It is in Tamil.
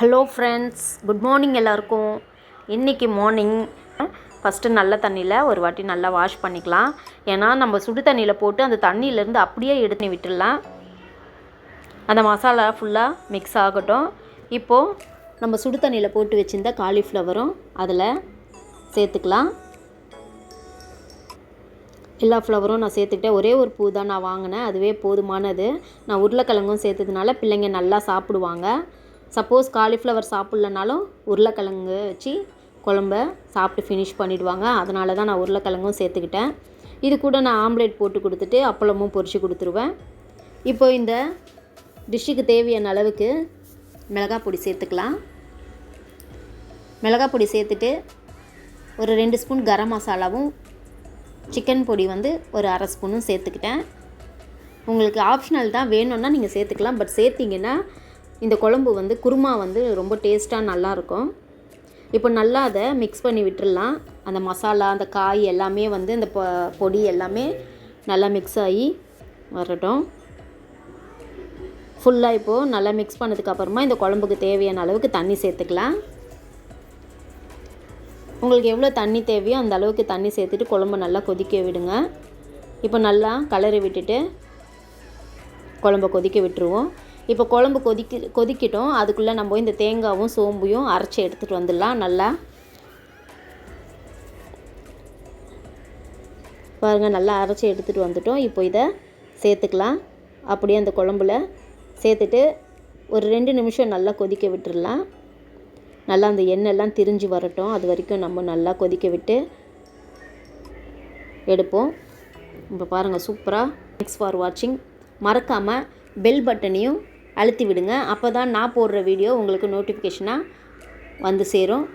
ஹலோ ஃப்ரெண்ட்ஸ், குட் மார்னிங் எல்லாருக்கும். இன்றைக்கி மார்னிங் ஃபஸ்ட்டு நல்ல தண்ணியில் ஒரு வாட்டி நல்லா வாஷ் பண்ணிக்கலாம். ஏன்னா நம்ம சுடு தண்ணியில் போட்டு அந்த தண்ணியிலேருந்து அப்படியே எடுத்து விட்டுடலாம். அந்த மசாலா ஃபுல்லாக மிக்ஸ் ஆகட்டும். இப்போது நம்ம சுடு தண்ணியில் போட்டு வச்சுருந்த காலிஃப்ளவரும் அதில் சேர்த்துக்கலாம். எல்லா ஃப்ளவரும் நான் சேர்த்துக்கிட்டேன். ஒரே ஒரு பூ தான் நான் வாங்கினேன், அதுவே போதுமானது. நான் உருளைக்கிழங்கும் சேர்த்ததுனால பிள்ளைங்க நல்லா சாப்பிடுவாங்க. சப்போஸ் காலிஃப்ளவர் சாப்பிட்லனாலும் உருளைக்கிழங்கு வச்சு குழம்ப சாப்பிட்டு ஃபினிஷ் பண்ணிவிடுவாங்க. அதனால தான் நான் உருளைக்கிழங்கும் சேர்த்துக்கிட்டேன். இது கூட நான் ஆம்லேட் போட்டு கொடுத்துட்டு அப்பளமும் பொரித்து கொடுத்துருவேன். இப்போ இந்த டிஷ்ஷுக்கு தேவையான அளவுக்கு மிளகாய் பொடி சேர்த்துக்கலாம். மிளகாய் பொடி சேர்த்துட்டு ஒரு 2 ஸ்பூன் கரம் மசாலாவும் சிக்கன் பொடி ஒரு அரை ஸ்பூனும் சேர்த்துக்கிட்டேன். உங்களுக்கு ஆப்ஷனல் தான், வேணும்னா நீங்கள் சேர்த்துக்கலாம். பட் சேர்த்திங்கன்னா இந்த குழம்பு குருமா ரொம்ப டேஸ்ட்டாக நல்லாயிருக்கும். இப்போ நல்லா அதை மிக்ஸ் பண்ணி விட்டுடலாம். அந்த மசாலா, அந்த காய் எல்லாமே இந்த பொடி எல்லாமே நல்லா மிக்ஸ் ஆகி வரட்டும். ஃபுல்லாக இப்போது நல்லா மிக்ஸ் பண்ணதுக்கப்புறமா இந்த குழம்புக்கு தேவையான அளவுக்கு தண்ணி சேர்த்துக்கலாம். உங்களுக்கு எவ்வளோ தண்ணி தேவையோ அந்த அளவுக்கு தண்ணி சேர்த்துட்டு குழம்பு நல்லா கொதிக்க விடுங்க. இப்போ நல்லா கலரி விட்டுட்டு குழம்பை கொதிக்க விட்டுருவோம். இப்போ குழம்பு கொதிக்கட்டும். அதுக்குள்ளே நம்ம இந்த தேங்காயும் சோம்பையும் அரைச்சி எடுத்துகிட்டு வந்துடலாம். நல்லா பாருங்கள், நல்லா அரைச்சி எடுத்துகிட்டு வந்துட்டோம். இப்போ இதை சேர்த்துக்கலாம். அப்படியே அந்த குழம்புல சேர்த்துட்டு ஒரு 2 நிமிஷம் நல்லா கொதிக்க விட்டுடலாம். நல்லா அந்த எண்ணெய்லாம் திரிஞ்சு வரட்டும். அது வரைக்கும் நம்ம நல்லா கொதிக்க விட்டு எடுப்போம். இப்போ பாருங்கள், சூப்பராக. தேங்க்ஸ் ஃபார் வாட்சிங். மறக்காமல் பெல் பட்டனையும் அழுத்தி விடுங்க. அப்போ தான் நான் போடுற வீடியோ உங்களுக்கு நோட்டிஃபிகேஷனாக சேரும்.